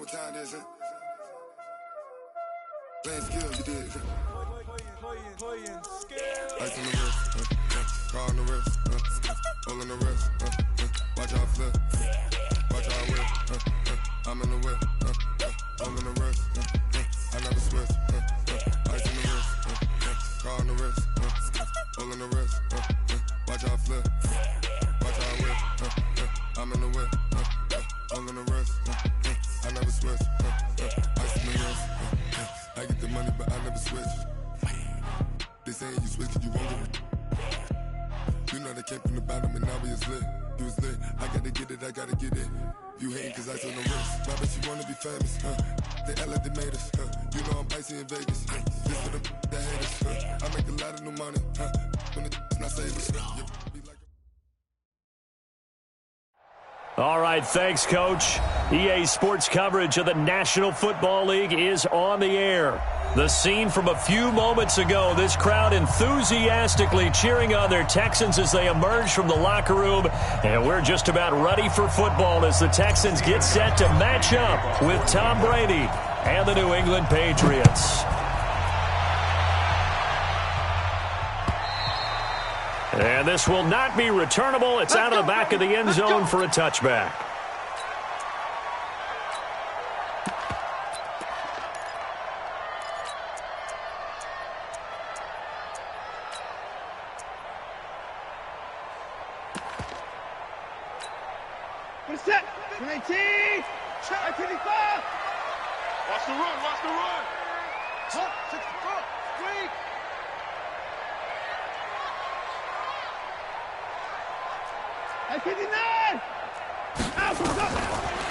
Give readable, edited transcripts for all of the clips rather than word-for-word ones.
what time this is. Playing skill, you did. Playing skill. Ice on the wrist, car on the wrist, hole in the wrist, watch out flip, watch out whip, I'm in the whip, hole in the wrist, I never switch, ice on the wrist, car on the wrist, hole in the wrist, watch out flip, watch out whip, I'm in the whip, hole in the wrist, I never switch, ice on the wrist, I get the money but I never switch. They saying you switch it, you won't get it. You know they came from the bottom and now we is lit. You was lit, I gotta get it, I gotta get it. You hating cause ice on the wrist. My bitch, you wanna be famous, They act like they made us, You know I'm icy in Vegas, This for the that hate us, I make a lot of new money, When it's not savers, All right, thanks, Coach. EA Sports coverage of the National Football League is on the air. The scene from a few moments ago, this crowd enthusiastically cheering on their Texans as they emerge from the locker room. And we're just about ready for football as the Texans get set to match up with Tom Brady and the New England Patriots. And this will not be returnable. It's out of the back of the end zone for a touchback. What's that? 19! Shot 55! Watch the run, watch the run! 64, squeak! At 59!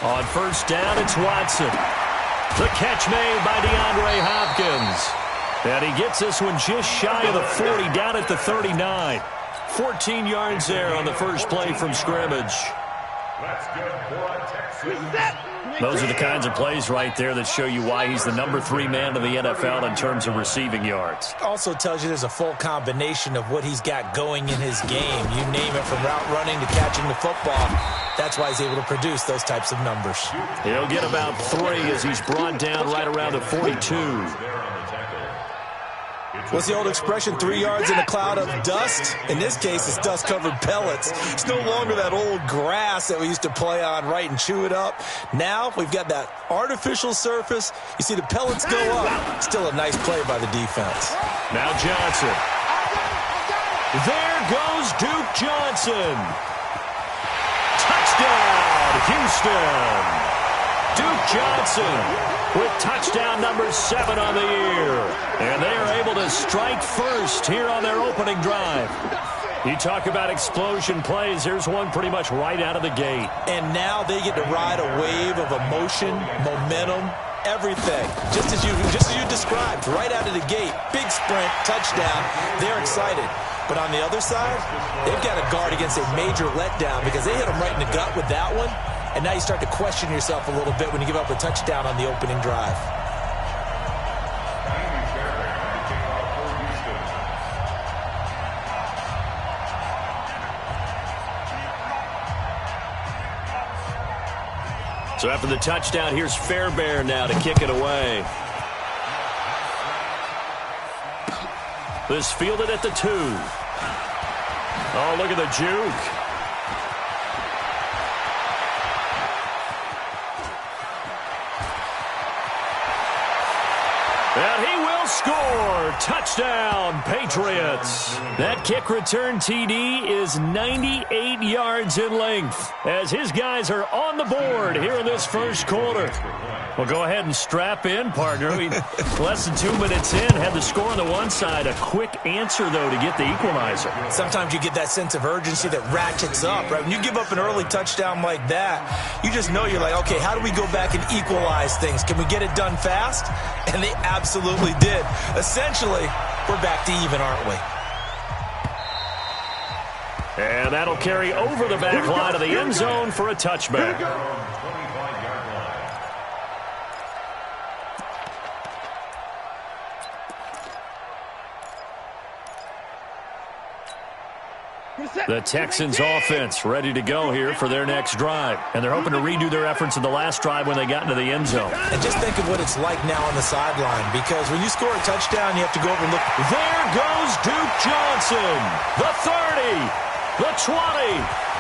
On first down, it's Watson. The catch made by DeAndre Hopkins. And he gets this one just shy of the 40, down at the 39. 14 yards there on the first play from scrimmage. Those are the kinds of plays right there that show you why he's the number 3 man in the NFL in terms of receiving yards. Also tells you there's a full combination of what he's got going in his game. You name it, from route running to catching the football. That's why he's able to produce those types of numbers. He'll get about 3 as he's brought down right around the 42. What's the old expression, 3 yards in a cloud of dust? In this case, it's dust-covered pellets. It's no longer that old grass that we used to play on, right, and chew it up. Now we've got that artificial surface. You see the pellets go up. Still a nice play by the defense. Now Johnson. There goes Duke Johnson. Touchdown, Houston. Duke Johnson with touchdown number 7 on the year. And they are able to strike first here on their opening drive. You talk about explosion plays. Here's one pretty much right out of the gate. And now they get to ride a wave of emotion, momentum, everything. Just as you described, right out of the gate. Big sprint, touchdown. They're excited. But on the other side, they've got to guard against a major letdown because they hit them right in the gut with that one. And now you start to question yourself a little bit when you give up a touchdown on the opening drive. So after the touchdown, here's Fairbairn now to kick it away. This fielded at the 2. Oh, look at the juke. And he will score. Touchdown, Patriots. That kick return TD is 98 yards in length as his guys are on the board here in this first quarter. Well, go ahead and strap in, partner. Less than 2 minutes in, had the score on the one side. A quick answer, though, to get the equalizer. Sometimes you get that sense of urgency that ratchets up, right? When you give up an early touchdown like that, you just know you're like, okay, how do we go back and equalize things? Can we get it done fast? And they absolutely did. Essentially, we're back to even, aren't we? And that'll carry over the back line of the end zone for a touchback. The Texans offense ready to go here for their next drive. And they're hoping to redo their efforts in the last drive when they got into the end zone. And just think of what it's like now on the sideline, because when you score a touchdown, you have to go over and look. There goes Duke Johnson. The 30, the 20,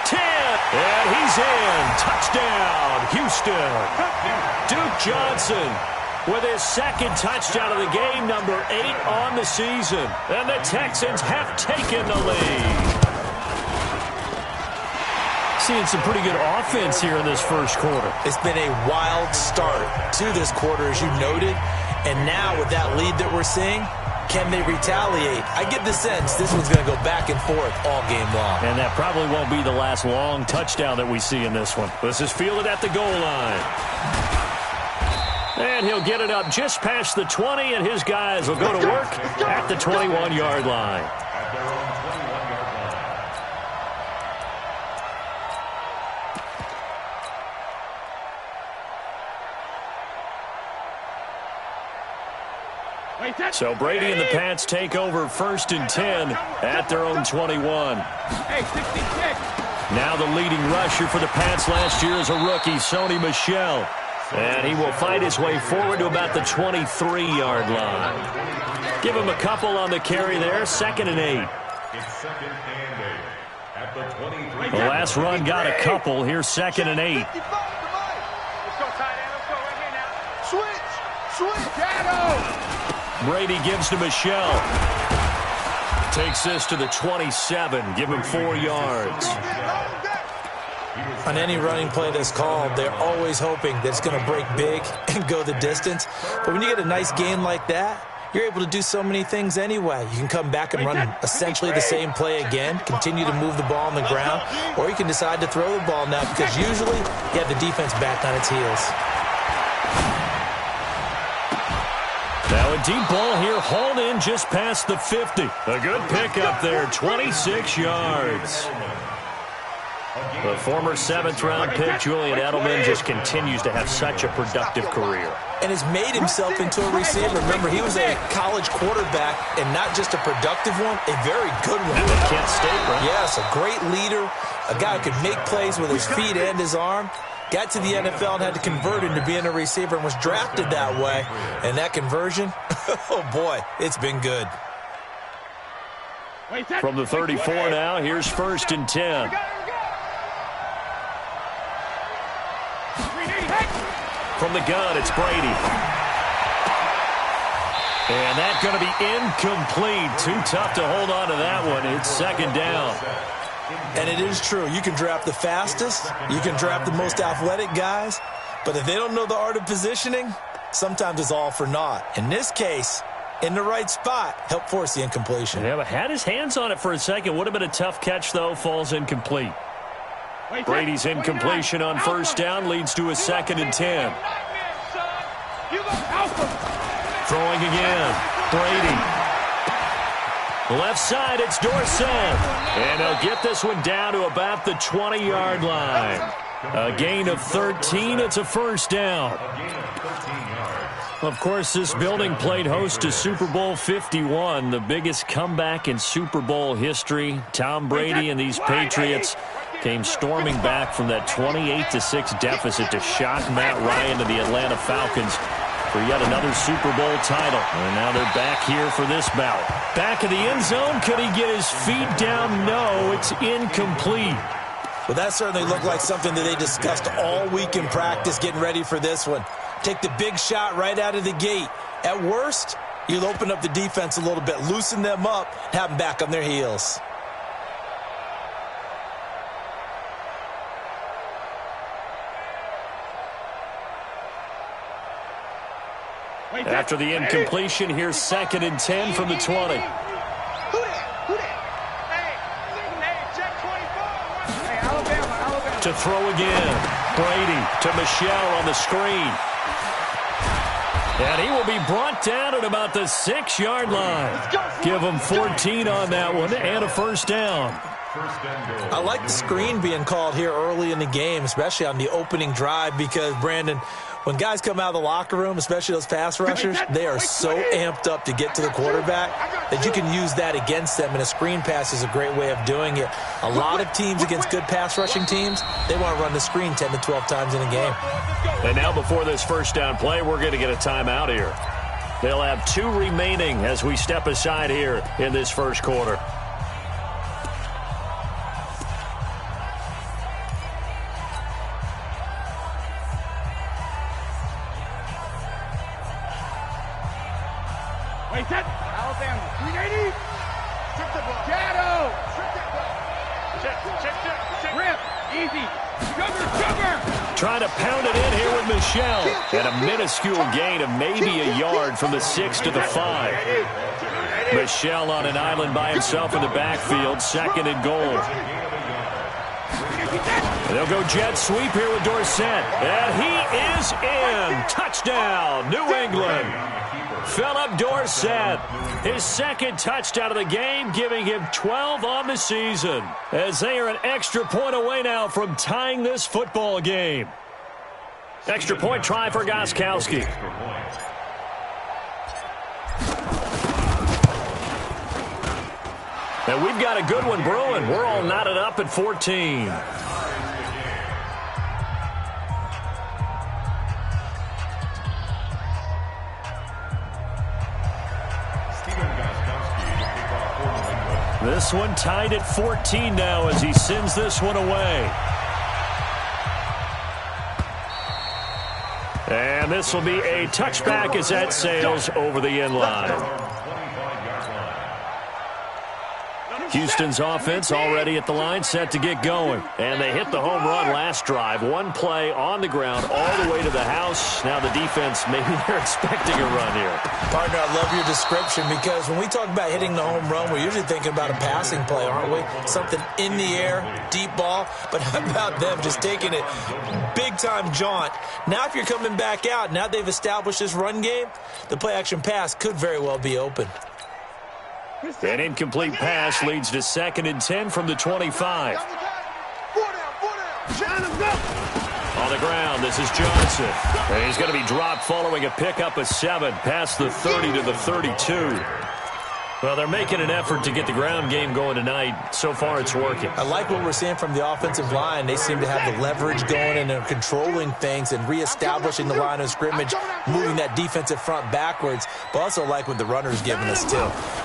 10, and he's in. Touchdown, Houston. Duke Johnson with his second touchdown of the game, number 8 on the season. And the Texans have taken the lead. Seeing some pretty good offense here in this first quarter. It's been a wild start to this quarter, as you noted. And now with that lead that we're seeing, can they retaliate? I get the sense this one's going to go back and forth all game long. And that probably won't be the last long touchdown that we see in this one. This is fielded at the goal line. And he'll get it up just past the 20, and his guys will go to work at the 21-yard line. So Brady and the Pats take over 1st and 10 at their own 21. Now the leading rusher for the Pats last year is a rookie, Sony Michel. And he will fight his way forward to about the 23-yard line. Give him a couple on the carry there, 2nd and 8. The last run got a couple. Here's 2nd and 8. Brady gives to Michel. Takes this to the 27. Give him 4 yards. On any running play that's called, they're always hoping that it's going to break big and go the distance. But when you get a nice gain like that, you're able to do so many things anyway. You can come back and run essentially the same play again, continue to move the ball on the ground, or you can decide to throw the ball now because usually you have the defense back on its heels. Now a deep ball here, hauled in just past the 50. A good pickup there, 26 yards. The former 7th-round pick, Julian Edelman, just continues to have such a productive career. And has made himself into a receiver. Remember, he was a college quarterback, and not just a productive one, a very good one. At Kent State, right? Yes, a great leader, a guy who could make plays with his feet and his arm. Got to the NFL and had to convert into being a receiver and was drafted that way. And that conversion, oh boy, it's been good. From the 34 now, here's 1st and 10. From the gun, it's Brady. And that's going to be incomplete. Too tough to hold on to that one. It's 2nd down. And it is true. You can draft the fastest. You can draft the most athletic guys. But if they don't know the art of positioning, sometimes it's all for naught. In this case, in the right spot, help force the incompletion. Yeah, but had his hands on it for a second. Would have been a tough catch, though. Falls incomplete. Brady's incompletion on 1st down leads to a 2nd and 10. Throwing again. Brady. Left side, it's Dorsett. And he'll get this one down to about the 20-yard line. A gain of 13. It's a 1st down. Of course, this building played host to Super Bowl 51, the biggest comeback in Super Bowl history. Tom Brady and these Patriots came storming back from that 28-6 deficit to shock Matt Ryan and the Atlanta Falcons for yet another Super Bowl title. And now they're back here for this bout. Back in the end zone. Could he get his feet down? No, it's incomplete. Well, that certainly looked like something that they discussed all week in practice getting ready for this one. Take the big shot right out of the gate. At worst, you'll open up the defense a little bit, loosen them up, have them back on their heels. After the incompletion, here's 2nd and 10 from the 20. To throw again. Brady to Michel on the screen. And he will be brought down at about the 6-yard line. Give him 14 on that one and a 1st down. I like the screen being called here early in the game, especially on the opening drive, because, Brandon, When guys come out of the locker room, especially those pass rushers, they are so amped up to get to the quarterback that you can use that against them, and a screen pass is a great way of doing it. A lot of teams against good pass rushing teams, they want to run the screen 10 to 12 times in a game. And now before this first down play, we're going to get a timeout here. They'll have 2 remaining as we step aside here in this first quarter. Wait, set. Alabama. 380. Strip the ball. Shadow. Strip that ball. Check. Rip. Easy. Sugar. Trying to pound it in here with Michelle. And a minuscule gain of maybe a yard from the 6 to the 5. Michelle on an island by himself in the backfield. 2nd and goal. They'll go jet sweep here with Dorsett. And he is in. Touchdown, New England. Philip Dorsett, his 2nd touchdown of the game, giving him 12 on the season, as they are an extra point away now from tying this football game. Extra point try for Gostkowski. And we've got a good one brewing. We're all knotted up at 14. This one tied at 14 now as he sends this one away. And this will be a touchback as that sails over the end line. Houston's offense already at the line, set to get going. And they hit the home run last drive. 1 play on the ground all the way to the house. Now the defense, maybe they're expecting a run here. Partner, I love your description, because when we talk about hitting the home run, we're usually thinking about a passing play, aren't we? Something in the air, deep ball. But how about them just taking it big-time jaunt? Now if you're coming back out, now they've established this run game, the play-action pass could very well be open. An incomplete pass leads to 2nd and 10 from the 25. On the ground, this is Johnson. And he's going to be dropped following a pickup of 7 past the 30 to the 32. Well, they're making an effort to get the ground game going tonight. So far, it's working. I like what we're seeing from the offensive line. They seem to have the leverage going, and they're controlling things and reestablishing the line of scrimmage, moving that defensive front backwards. But also like what the runner's giving us, too.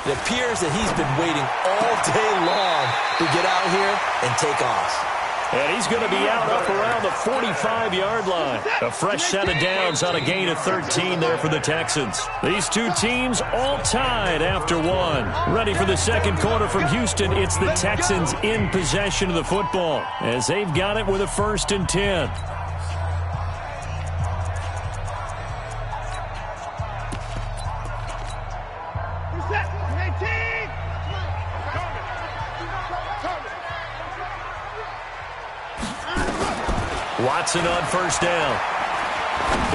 It appears that he's been waiting all day long to get out here and take off. And he's going to be out up around the 45-yard line. A fresh set of downs on a gain of 13 there for the Texans. These 2 teams all tied after 1. Ready for the second quarter from Houston. It's the Texans in possession of the football as they've got it with a 1st and 10. Watson on 1st down.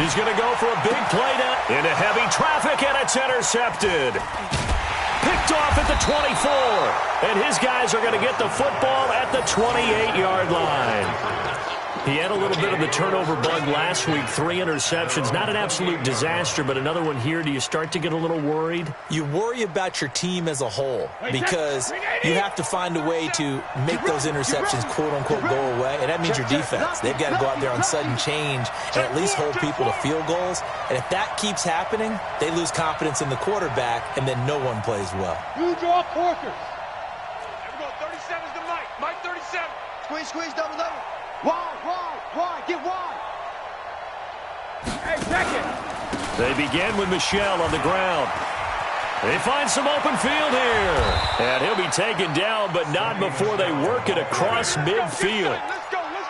He's going to go for a big play down into heavy traffic, and it's intercepted. Picked off at the 24. And his guys are going to get the football at the 28-yard line. He had a little bit of the turnover bug last week, 3 interceptions. Not an absolute disaster, but another one here. Do you start to get a little worried? You worry about your team as a whole, because you have to find a way to make those interceptions, quote-unquote, go away, and that means your defense. They've got to go out there on sudden change and at least hold people to field goals. And if that keeps happening, they lose confidence in the quarterback, and then no one plays well. You draw Porkers. There we go. 37's the Mike. Mike 37. Squeeze, double. Wide, get wide. Hey, second. They begin with Michelle on the ground. They find some open field here. And he'll be taken down, but not before they work it across midfield.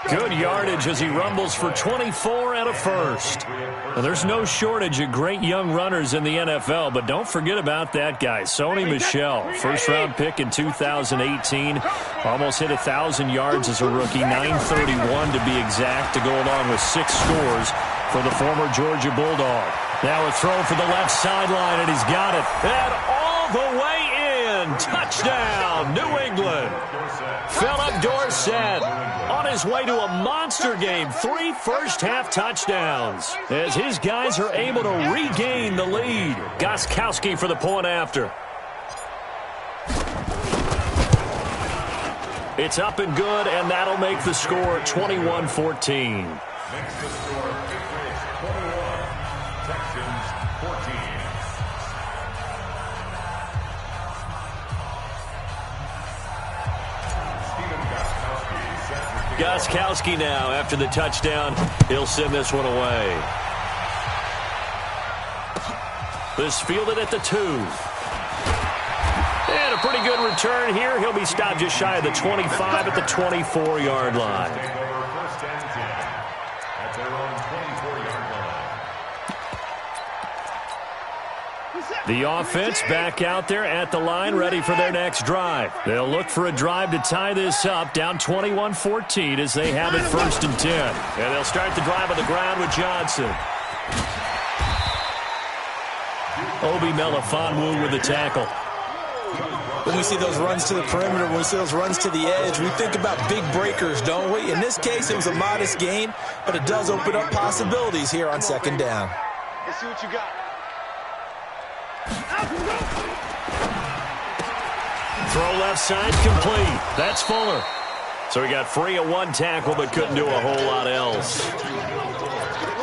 Good yardage as he rumbles for 24 and a 1st. Well, there's no shortage of great young runners in the NFL, but don't forget about that guy, Sony Michel. 1st-round pick in 2018. Almost hit 1,000 yards as a rookie, 931 to be exact, to go along with 6 scores for the former Georgia Bulldog. Now a throw for the left sideline, and he's got it. And all the way in. Watson, touchdown, New England. Philip Dorsett on his way to a monster game, 3 first-half touchdowns, as his guys are able to regain the lead. Gostkowski for the point after. It's up and good, and that'll make the score 21-14. Makes the score Patriots 21, Texans 14. Gostkowski now after the touchdown. He'll send this one away. This fielded at the 2. And a pretty good return here. He'll be stopped just shy of the 25 at the 24-yard line. First and 10 at their own 24-yard line. The offense back out there at the line, ready for their next drive. They'll look for a drive to tie this up, down 21-14 as they have it first and 10. And they'll start the drive on the ground with Johnson. Obi Melifonwu with the tackle. When we see those runs to the perimeter, when we see those runs to the edge, we think about big breakers, don't we? In this case, it was a modest gain, but it does open up possibilities here on second down. Let's see what you got. Throw left side complete. That's Fuller. So he got free of one tackle but couldn't do a whole lot else.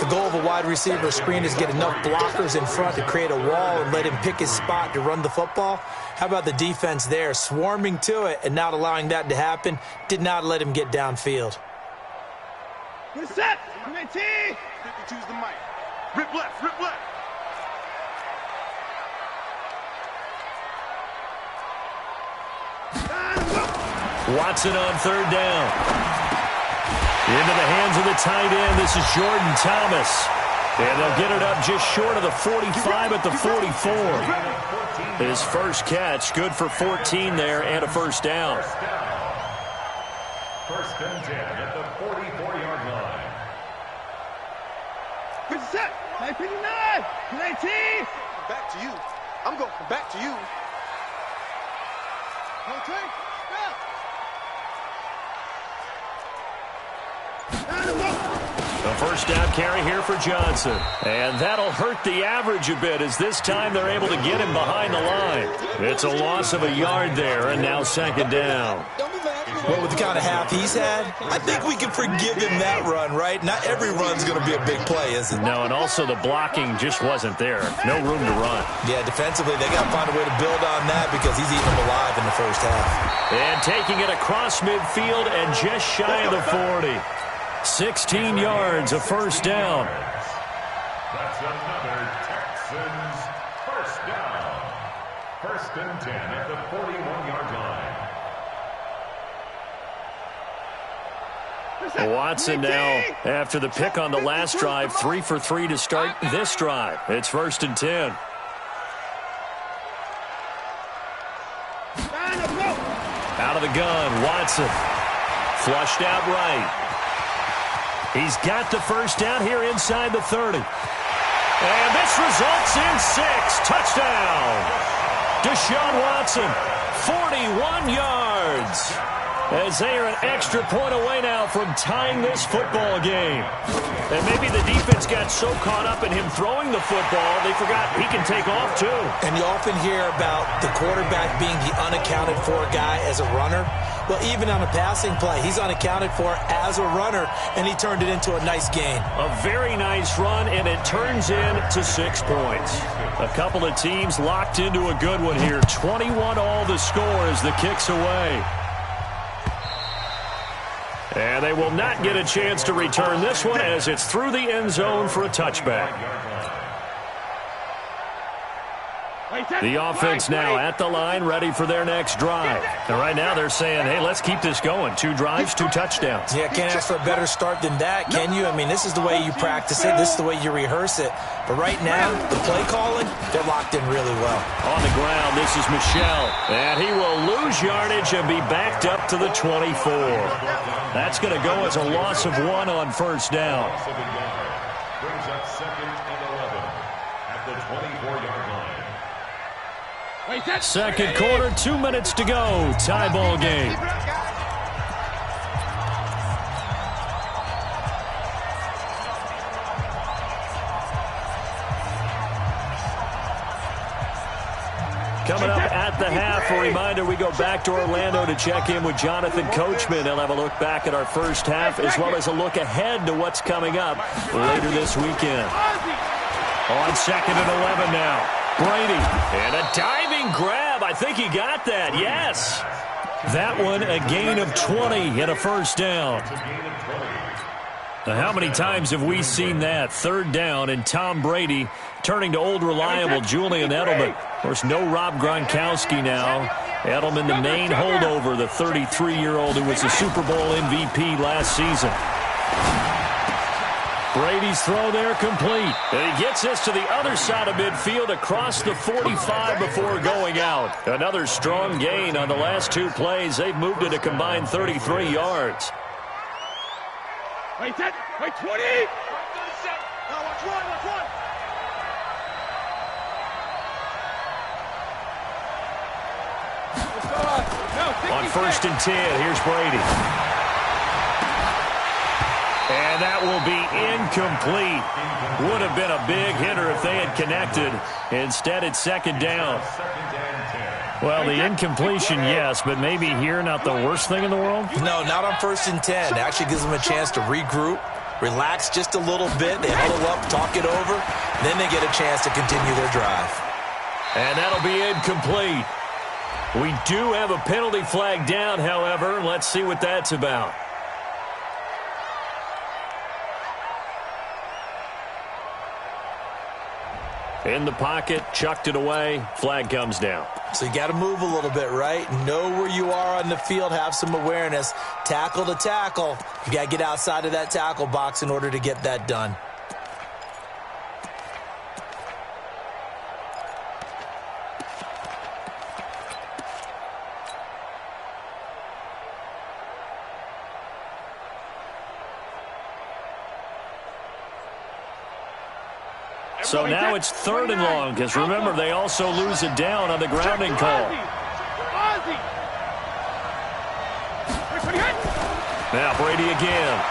The goal of a wide receiver screen is get enough blockers in front to create a wall and let him pick his spot to run the football. How about the defense there, swarming to it and not allowing that to happen? Did not let him get downfield. Good set. 19. 52's the mic. Rip left, rip left. Watson on third down. Into the hands of the tight end. This is Jordan Thomas. And they'll get it up just short of the 45 at the 44. His first catch, good for 14 there and a first down. First and 10 at the 44-yard line. Good set. 59. 19. Back to you. I'm going to come back to you. Okay. A first down carry here for Johnson. And that'll hurt the average a bit as this time they're able to get him behind the line. It's a loss of a yard there, and now second down. Well, with the kind of half he's had, I think we can forgive him that run, right? Not every run's going to be a big play, is it? No, and also the blocking just wasn't there. No room to run. Yeah, defensively, they got to find a way to build on that because he's eating them alive in the first half. And taking it across midfield and just shy of the 40. 16 yards, a first down. That's another Texans first down. First and 10 at the 41-yard line. Watson now, after the pick on the last drive, 3 for 3 to start this drive. It's first and 10. Out of the gun, Watson. Flushed out right. He's got the first down here inside the 30. And this results in 6. Touchdown. Deshaun Watson, 41 yards. As they are an extra point away now from tying this football game. And maybe the defense got so caught up in him throwing the football, they forgot he can take off too. And you often hear about the quarterback being the unaccounted for guy as a runner. Well, even on a passing play, he's unaccounted for as a runner, and he turned it into a nice gain. A very nice run, and it turns into 6 points. A couple of teams locked into a good one here. 21 all the score as the kick's away. And they will not get a chance to return this one as it's through the end zone for a touchback. The offense now at the line, ready for their next drive. And right now they're saying, hey, let's keep this going. 2 drives, 2 touchdowns. Yeah, can't ask for a better start than that, can you? I mean, this is the way you practice it. This is the way you rehearse it. But right now, the play calling, they're locked in really well. On the ground, this is Michel. And he will lose yardage and be backed up to the 24. That's going to go as a loss of 1 on first down. Brings up second and 11 at the 24-yard line. Second quarter, 2 minutes to go. Tie ball game. Coming up at the half, a reminder, we go back to Orlando to check in with Jonathan Coachman. He'll have a look back at our first half as well as a look ahead to what's coming up later this weekend. On second and 11 now. Brady, and a diving grab. I think he got that, yes. That one, a gain of 20 and a first down. Now, how many times have we seen that? Third down, and Tom Brady turning to old reliable Julian Edelman. Of course, no Rob Gronkowski now. Edelman, the main holdover, the 33-year-old who was the Super Bowl MVP last season. Brady's throw there complete. And he gets this to the other side of midfield across the 45 before going out. Another strong gain on the last two plays. They've moved it a combined 33 yards. Wait, 10, wait, 20! 37. No, watch one. On first and 10, here's Brady. And that will be incomplete. Would have been a big hitter if they had connected. Instead, it's second down. Well, the incompletion, yes, but maybe here not the worst thing in the world? No, not on first and 10. It actually gives them a chance to regroup, relax just a little bit. They huddle up, talk it over. Then they get a chance to continue their drive. And that'll be incomplete. We do have a penalty flag down, however. Let's see what that's about. In the pocket, chucked it away, flag comes down. So you got to move a little bit, right? Know where you are on the field, have some awareness. Tackle to tackle. You got to get outside of that tackle box in order to get that done. So now it's third and long, because remember, they also lose it down on the grounding call. Now Brady again.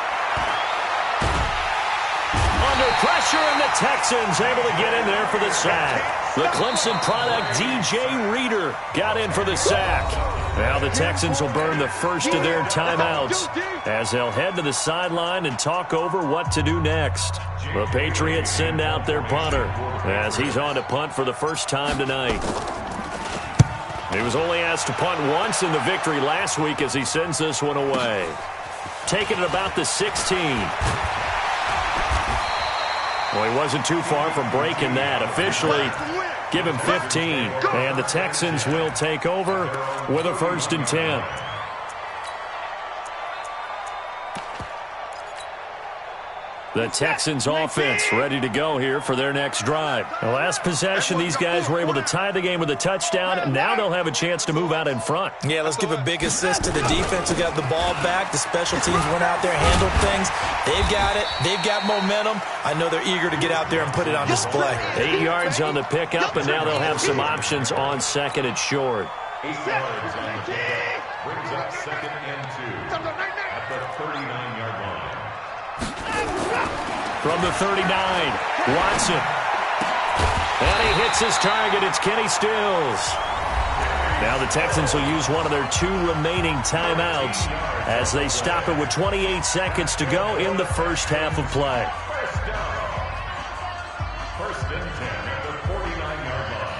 Under pressure, and the Texans able to get in there for the sack. The Clemson product, DJ Reader, got in for the sack. Now the Texans will burn the first of their timeouts as they'll head to the sideline and talk over what to do next. The Patriots send out their punter as he's on to punt for the first time tonight. He was only asked to punt once in the victory last week as he sends this one away. Taking it about the 16. Well, he wasn't too far from breaking that. Officially, give him 15. And the Texans will take over with a first and 10. The Texans offense ready to go here for their next drive. The last possession, these guys were able to tie the game with a touchdown. Now they'll have a chance to move out in front. Yeah, let's give a big assist to the defense who got the ball back. The special teams went out there, handled things. They've got it. They've got momentum. I know they're eager to get out there and put it on display. 8 yards on the pickup, and now they'll have some options on second and short. 8 yards on the pickup. Brings up second and 2 at the 39-yard line. From the 39, Watson. And he hits his target. It's Kenny Stills. Now the Texans will use one of their 2 remaining timeouts as they stop it with 28 seconds to go in the first half of play. First down. First and 10 at the 49-yard line.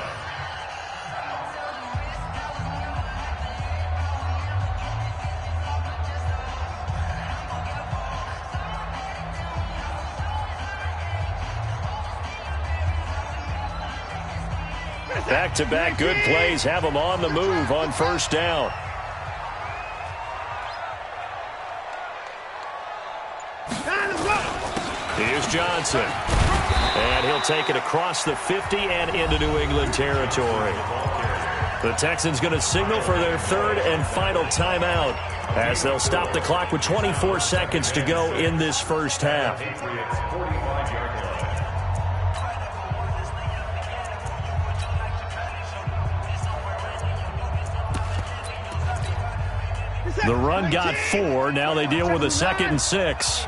Back-to-back good plays have them on the move on first down. Here's Johnson. And he'll take it across the 50 and into New England territory. The Texans going to signal for their third and final timeout as they'll stop the clock with 24 seconds to go in this first half. The run got 4. Now they deal with a 2nd and 6.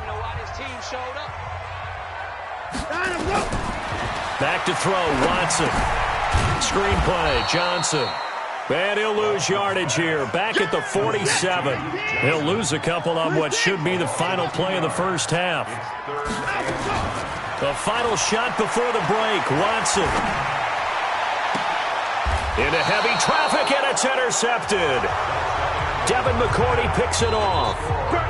Back to throw, Watson. Screenplay, Johnson. And he'll lose yardage here. Back at the 47. He'll lose a couple on what should be the final play of the first half. The final shot before the break, Watson. Into heavy traffic, and it's intercepted. Devin McCourty picks it off.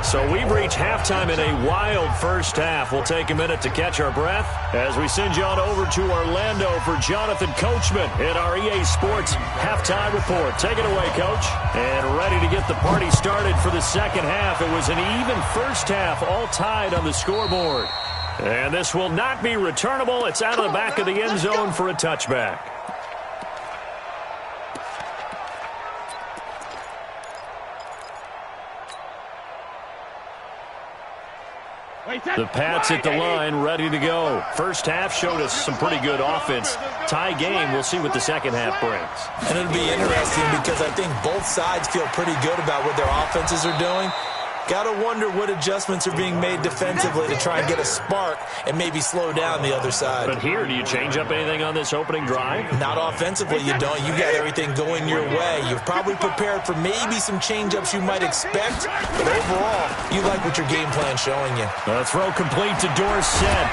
So we've reached halftime in a wild first half. We'll take a minute to catch our breath as we send you on over to Orlando for Jonathan Coachman in our EA Sports Halftime Report. Take it away, Coach. And ready to get the party started for the second half. It was an even first half, all tied on the scoreboard. And this will not be returnable. It's out of the back of the end zone for a touchback. The Pats at the line, ready to go. First half showed us some pretty good offense. Tie game, we'll see what the second half brings. And it'll be interesting because I think both sides feel pretty good about what their offenses are doing. Got to wonder what adjustments are being made defensively to try and get a spark and maybe slow down the other side. But here, do you change up anything on this opening drive? Not offensively, you don't. You got everything going your way. You've probably prepared for maybe some change-ups you might expect, but overall, you like what your game plan's showing you. The throw complete to Dorsett.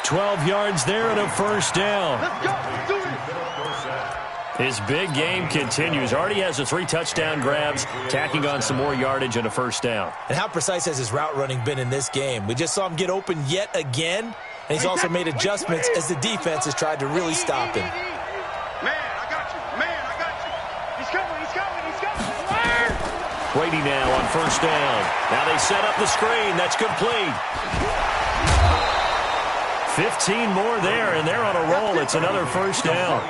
12 yards there and a first down. Let's go. Do it. His big game continues. Already has the 3 touchdown grabs, tacking on some more yardage and a first down. And how precise has his route running been in this game? We just saw him get open yet again, and he's also made adjustments as the defense has tried to really stop him. Man, I got you. Man, I got you. He's coming. He's coming. He's coming. Brady now on first down. Now they set up the screen. That's complete. 15 more there, and they're on a roll. It's another first down.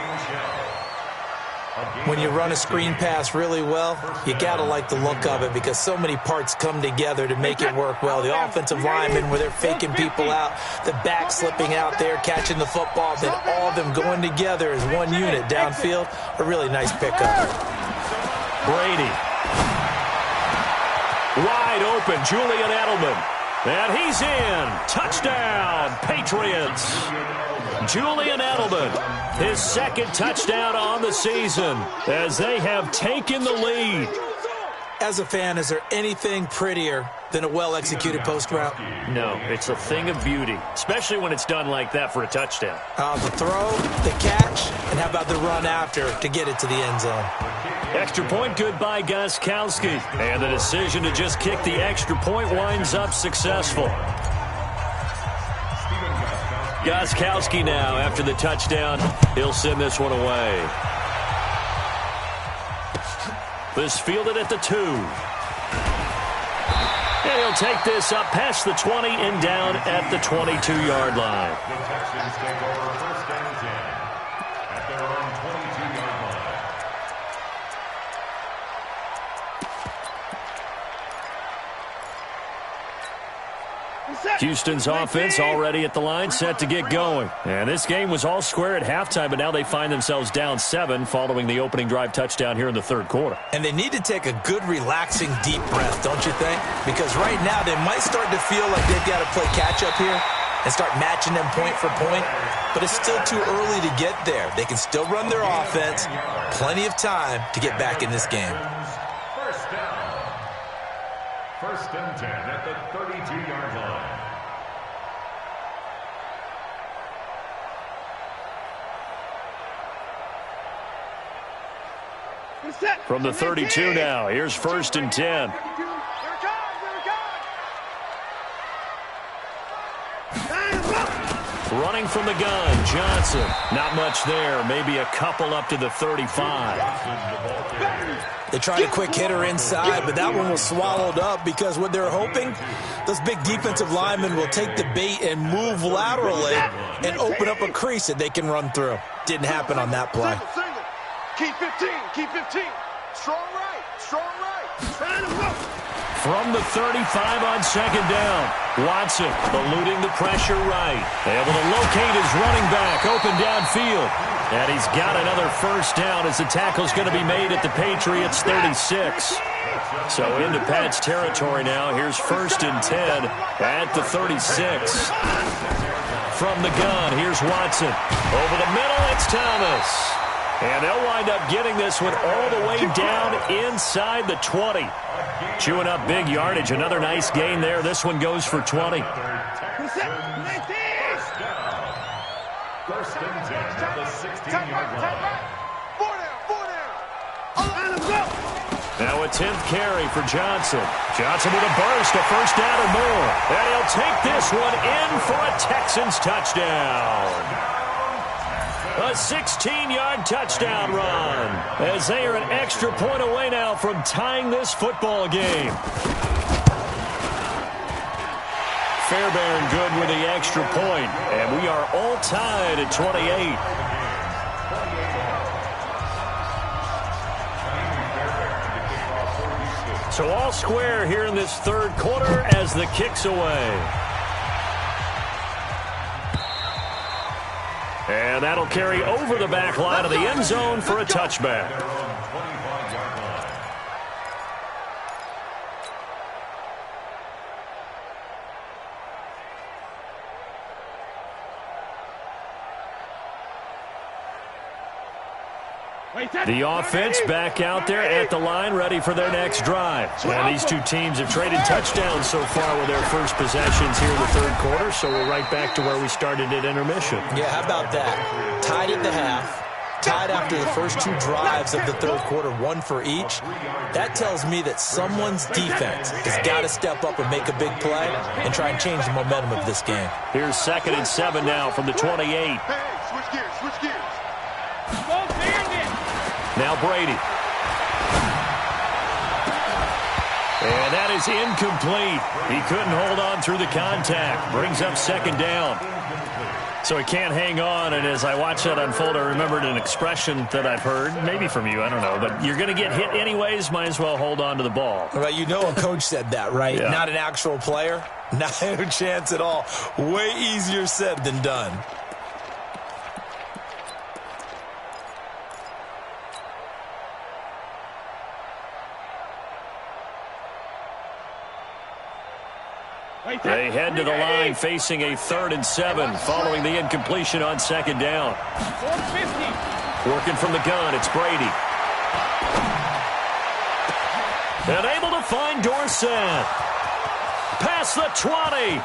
When you run a screen pass really well, you got to like the look of it because so many parts come together to make it work well. The offensive linemen, where they're faking people out, the back slipping out there, catching the football, then all of them going together as one unit downfield. A really nice pickup. Brady. Wide open, Julian Edelman. And he's in. Touchdown, Patriots. Julian Edelman, his second touchdown on the season as they have taken the lead. As a fan, is there anything prettier than a well-executed post route? No, it's a thing of beauty, especially when it's done like that for a touchdown. The throw, the catch, and how about the run after to get it to the end zone? Extra point good by Gostkowski. And the decision to just kick the extra point winds up successful. Gostkowski now, after the touchdown, he'll send this one away. This fielded at the 2. And he'll take this up past the 20 and down at the 22-yard line. The Texans take over first and 10 at their own 22-yard line. Houston's offense already at the line, set to get going. And this game was all square at halftime, but now they find themselves down 7 following the opening drive touchdown here in the third quarter. And they need to take a good, relaxing, deep breath, don't you think? Because right now they might start to feel like they've got to play catch-up here and start matching them point for point. But it's still too early to get there. They can still run their offense. Plenty of time to get back in this game. First down. First and 10 at the 32-yard line. From the 32 now, here's first and 10. Running from the gun, Johnson. Not much there, maybe a couple up to the 35. They tried a quick hitter inside, but that one was swallowed up because what they're hoping, those big defensive linemen will take the bait and move laterally and open up a crease that they can run through. Didn't happen on that play. Keep 15, keep 15. Strong right, strong right. Trying to work. From the 35 on second down, Watson eluding the pressure right. Able to locate his running back, open downfield. And he's got another first down as the tackle's going to be made at the Patriots' 36. So into Pat's territory now. Here's 1st and 10 at the 36. From the gun, here's Watson. Over the middle, it's Thomas. And they'll wind up getting this one all the way down inside the 20. Chewing up big yardage. Another nice gain there. This one goes for 20. First and 10 at the 16-yard line. Now a 10th carry for Johnson. Johnson with a burst, a first down or more. And he'll take this one in for a Texans touchdown. A 16-yard touchdown run as they are an extra point away now from tying this football game. Fairbairn good with the extra point, and we are all tied at 28. So all square here in this third quarter as the kick's away. And that'll carry over the back line of the end zone for a touchback. The offense back out there at the line, ready for their next drive. And these two teams have traded touchdowns so far with their first possessions here in the third quarter, so we're right back to where we started at intermission. Yeah, how about that? Tied at the half, tied after the first two drives of the third quarter, one for each. That tells me that someone's defense has got to step up and make a big play and try and change the momentum of this game. Here's 2nd and 7 now from the 28. Hey, switch gears, switch gears. Now Brady. And that is incomplete. He couldn't hold on through the contact. Brings up 2nd down. So he can't hang on, and as I watched that unfold, I remembered an expression that I've heard, maybe from you, I don't know, but you're going to get hit anyways, might as well hold on to the ball. Well, you know a coach said that, right? Yeah. Not an actual player. Not a chance at all. Way easier said than done. They head to the line facing a 3rd and 7 following the incompletion on 2nd down. Working from the gun, it's Brady. And able to find Dorsett. Past the 20.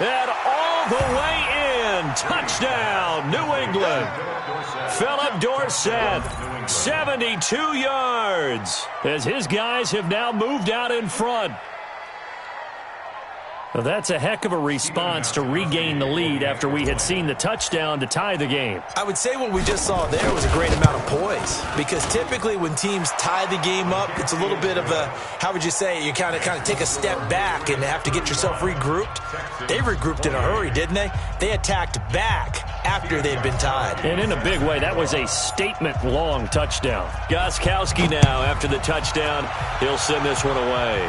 And all the way in. Touchdown, New England. Philip Dorsett, 72 yards. As his guys have now moved out in front. Well, that's a heck of a response to regain the lead after we had seen the touchdown to tie the game. I would say what we just saw there was a great amount of poise, because typically when teams tie the game up, it's a little bit of a, how would you say, you kind of take a step back and have to get yourself regrouped. They regrouped in a hurry, didn't they? They attacked back after they'd been tied. And in a big way, that was a statement-long touchdown. Gostkowski now, after the touchdown, he'll send this one away.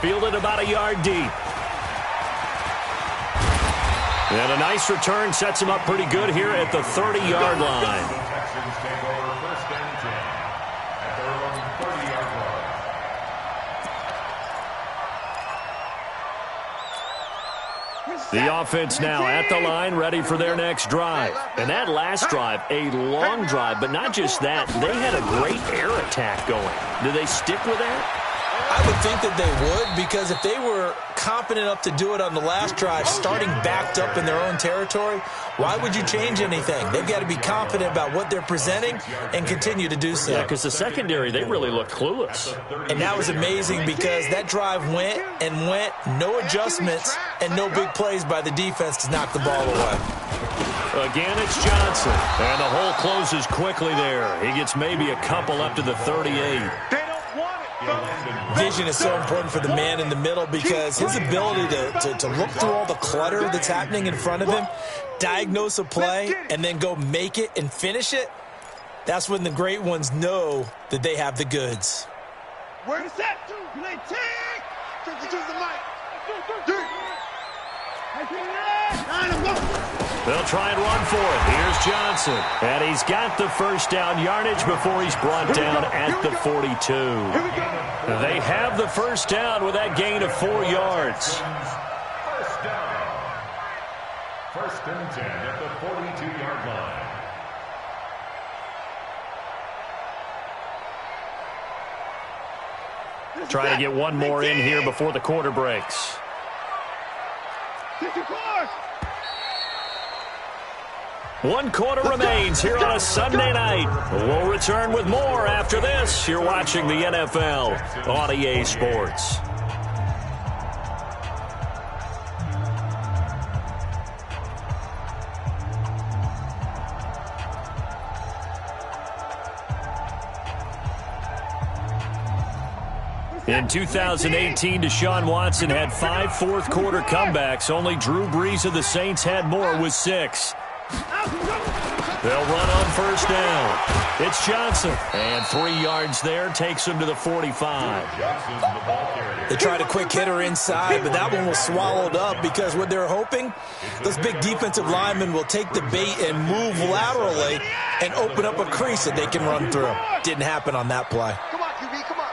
Fielded about a yard deep. And a nice return sets him up pretty good here at the 30-yard line. Texans take over 1st and 10 at their own 30-yard line. The offense now at the line, ready for their next drive. And that last drive, a long drive, but not just that. They had a great air attack going. Do they stick with that? I would think that they would, because if they were competent enough to do it on the last drive, starting backed up in their own territory, why would you change anything? They've got to be confident about what they're presenting and continue to do so. Yeah, because the secondary, they really looked clueless. And that was amazing, because that drive went and went, no adjustments, and no big plays by the defense to knock the ball away. Again, it's Johnson. And the hole closes quickly there. He gets maybe a couple up to the 38. Vision is so important for the man in the middle, because his ability to look through all the clutter that's happening in front of him, diagnose a play, and then go make it and finish it, that's when the great ones know that they have the goods. Where's that? Can I take? Choose the mic. They'll try and run for it. Here's Johnson. And he's got the first down yardage before he's brought down at the 42. They have the first down with that gain of 4 yards. First down. First and 10 at the 42-yard line. Trying to get one more in here before the quarter breaks. One quarter remains here on a Sunday night. We'll return with more after this. You're watching the NFL on EA Sports. In 2018, Deshaun Watson had 5 fourth-quarter comebacks. Only Drew Brees of the Saints had more with 6. They'll run on first down. It's Johnson. And 3 yards there takes him to the 45. They tried a quick hitter inside, but that one was swallowed up because what they're hoping, those big defensive linemen will take the bait and move laterally and open up a crease that they can run through. Didn't happen on that play. Come on, QB, come on.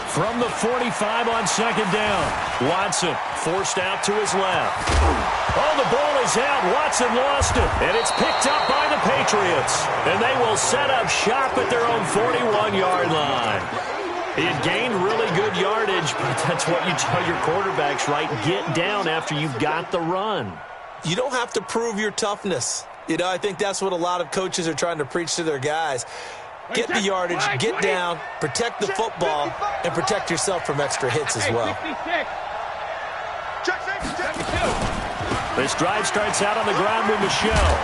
From the 45 on second down, Watson forced out to his left. Oh, the ball is out. Watson lost it, and it's picked up by the Patriots. And they will set up shop at their own 41-yard line. He had gained really good yardage, but that's what you tell your quarterbacks, right? Get down after you've got the run. You don't have to prove your toughness. You know, I think that's what a lot of coaches are trying to preach to their guys. Get the yardage, get down, protect the football, and protect yourself from extra hits as well. This drive starts out on the ground with Michel.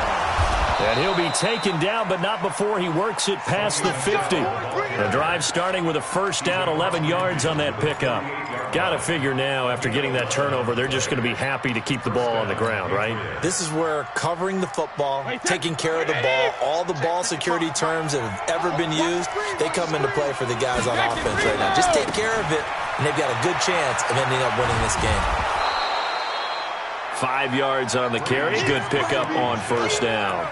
And he'll be taken down, but not before he works it past the 50. The drive starting with a first down, 11 yards on that pickup. Got to figure now, after getting that turnover, they're just going to be happy to keep the ball on the ground, right? This is where covering the football, taking care of the ball, all the ball security terms that have ever been used, they come into play for the guys on offense right now. Just take care of it, and they've got a good chance of ending up winning this game. 5 yards on the carry. Good pickup on first down.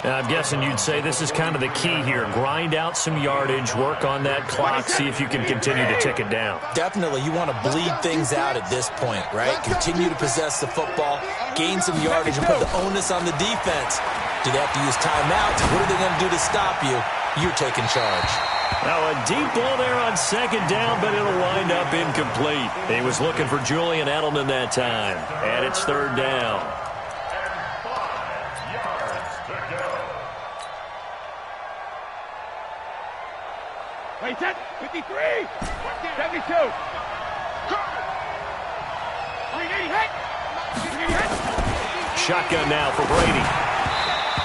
And I'm guessing you'd say this is kind of the key here. Grind out some yardage, work on that clock, see if you can continue to tick it down. Definitely. You want to bleed things out at this point, right? Continue to possess the football, gain some yardage, and put the onus on the defense. Do they have to use timeouts? What are they going to do to stop you? You're taking charge. Now a deep ball there on second down, but it'll wind up incomplete. He was looking for Julian Edelman that time. And it's third down. Wait, 10, 53, 72. Shotgun now for Brady.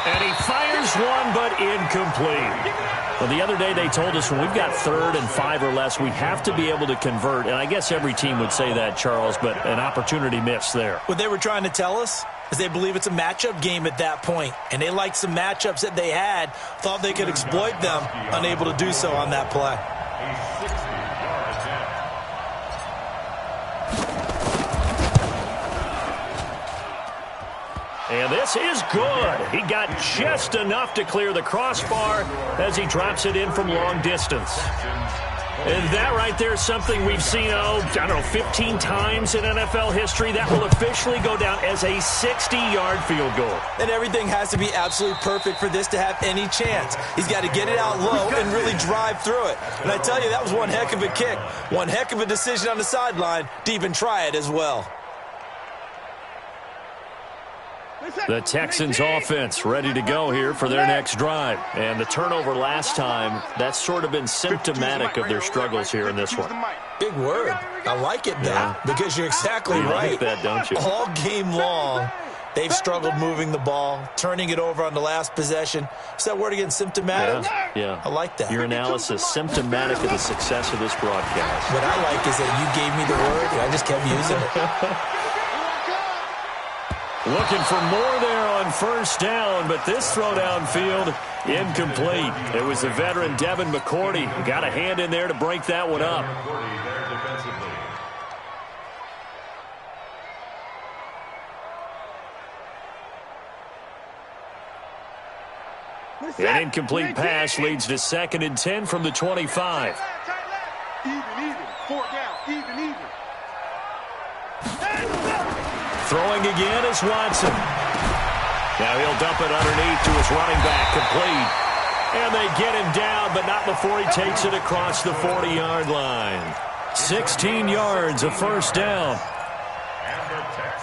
And he fires one, but incomplete. Well, the other day they told us when we've got 3rd and 5 or less, we have to be able to convert. And I guess every team would say that, Charles, but an opportunity missed there. What they were trying to tell us is they believe it's a matchup game at that point. And they liked some matchups that they had, thought they could exploit them, unable to do so on that play. And this is good. He got just enough to clear the crossbar as he drops it in from long distance. And that right there is something we've seen, I don't know, 15 times in NFL history. That will officially go down as a 60-yard field goal. And everything has to be absolutely perfect for this to have any chance. He's got to get it out low and really drive through it. And I tell you, that was one heck of a kick. One heck of a decision on the sideline to even try it as well. The Texans offense ready to go here for their next drive. And the turnover last time, that's sort of been symptomatic of their struggles here in this one. Big word. I like it now because you're exactly right. You like that, don't you? All game long, they've struggled moving the ball, turning it over on the last possession. Is that word again, symptomatic? Yeah. I like that. Your analysis, symptomatic of the success of this broadcast. What I like is that you gave me the word, and I just kept using it. Looking for more there on first down, but this throw downfield, incomplete. It was the veteran Devin McCourty who got a hand in there to break that one up. An incomplete pass leads to 2nd and 10 from the 25. Even. 4 down. Even. Throwing again is Watson. Now he'll dump it underneath to his running back, complete. And they get him down, but not before he takes it across the 40-yard line. 16 yards, a first down.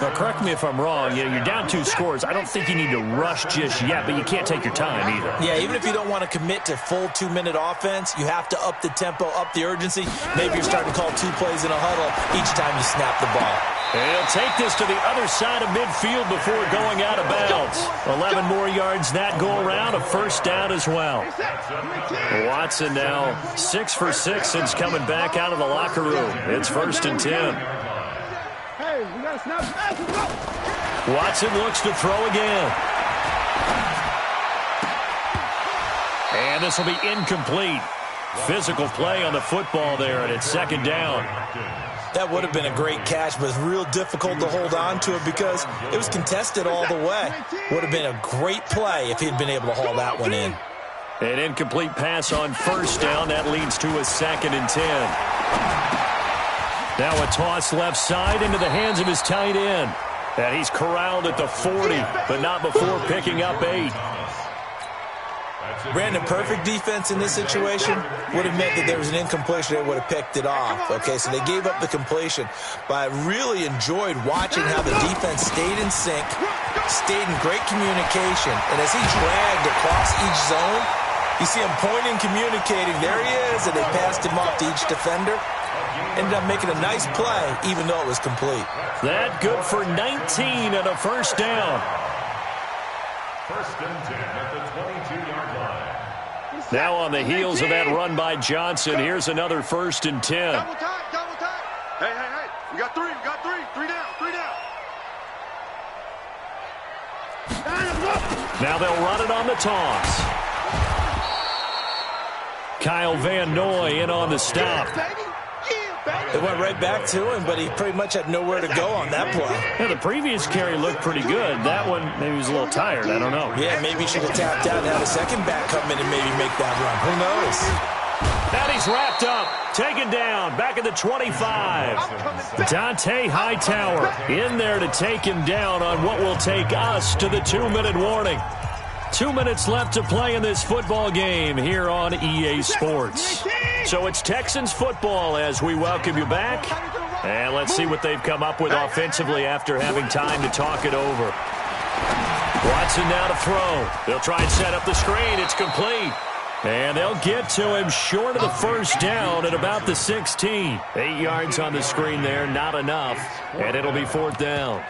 Now, correct me if I'm wrong. You're down 2 scores. I don't think you need to rush just yet, but you can't take your time either. Yeah, even if you don't want to commit to full 2-minute offense, you have to up the tempo, up the urgency. Maybe you're starting to call 2 plays in a huddle each time you snap the ball. And he'll take this to the other side of midfield before going out of bounds. 11 more yards that go around, a first down as well. Watson now 6 for 6 since coming back out of the locker room. It's 1st and 10. Watson looks to throw again. And this will be incomplete. Physical play on the football there, and it's 2nd down. That would have been a great catch, but it's real difficult to hold on to it because it was contested all the way. Would have been a great play if he'd been able to haul that one in. An incomplete pass on 1st down. That leads to a 2nd and 10. Now a toss left side into the hands of his tight end. And he's corralled at the 40, but not before picking up 8. Brandon, perfect defense in this situation would have meant that there was an incompletion. They would have picked it off. Okay, so they gave up the completion. But I really enjoyed watching how the defense stayed in sync, stayed in great communication. And as he dragged across each zone, you see him pointing, communicating. There he is, and they passed him off to each defender. Ended up making a nice play, even though it was complete. That good for 19 and a first down. 1st and 10 at the 22-yard line. Now on the heels of that run by Johnson, here's another 1st and 10. Double time. Hey. We got 3. 3 down. Now they'll run it on the toss. Kyle Van Noy in on the stop. It went right back to him, but he pretty much had nowhere to go on that play. Yeah, the previous carry looked pretty good. That one, maybe he was a little tired. I don't know. Yeah, maybe he should have tapped out and had a second back come in and maybe make that run. Who knows? Now he's wrapped up, taken down, back at the 25. Dante Hightower in there to take him down on what will take us to the 2-minute warning. 2 minutes left to play in this football game here on EA Sports. So it's Texans football as we welcome you back. And let's see what they've come up with offensively after having time to talk it over. Watson now to throw. They'll try and set up the screen. It's complete. And they'll get to him short of the first down at about the 16. 8 yards on the screen there, not enough. And it'll be 4th down.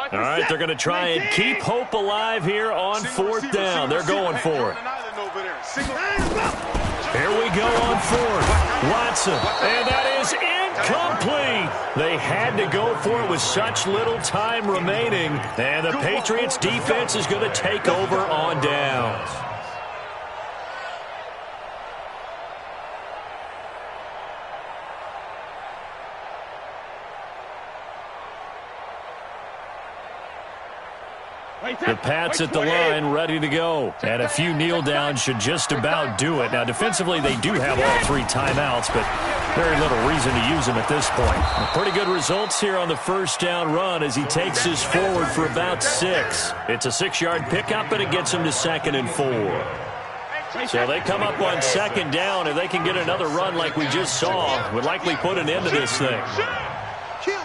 All right, they're going to try and keep hope alive here on 4th down. They're going for it. Here we go on 4th. Watson, and that is incomplete. They had to go for it with such little time remaining, and the Patriots defense is going to take over on downs. The Pats at the line, ready to go. And a few kneel downs should just about do it. Now, defensively, they do have all 3 timeouts, but very little reason to use them at this point. Pretty good results here on the first down run as he takes this forward for about 6. It's a 6-yard pickup, and it gets him to 2nd and 4. So they come up on 2nd down. If they can get another run like we just saw, would likely put an end to this thing. Kill.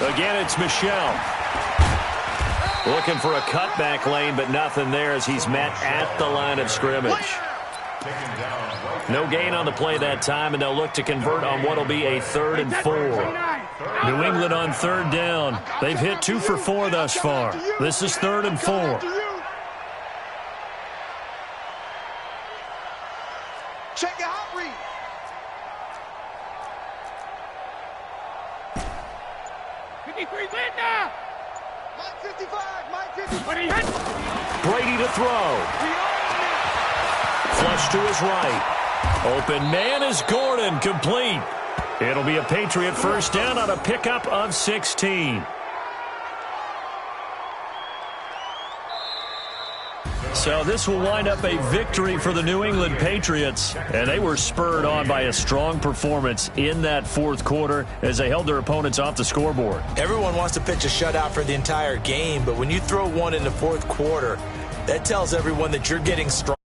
Again, it's Michel. Looking for a cutback lane, but nothing there as he's met at the line of scrimmage. No gain on the play that time, and they'll look to convert on what will be a 3rd and 4. New England on 3rd down. They've hit 2 for 4 thus far. This is 3rd and 4. Check your hot read. Brady to throw. Flush to his right. Open man is Gordon, complete. It'll be a Patriot first down on a pickup of 16. So this will wind up a victory for the New England Patriots, and they were spurred on by a strong performance in that fourth quarter as they held their opponents off the scoreboard. Everyone wants to pitch a shutout for the entire game, but when you throw one in the fourth quarter, that tells everyone that you're getting strong.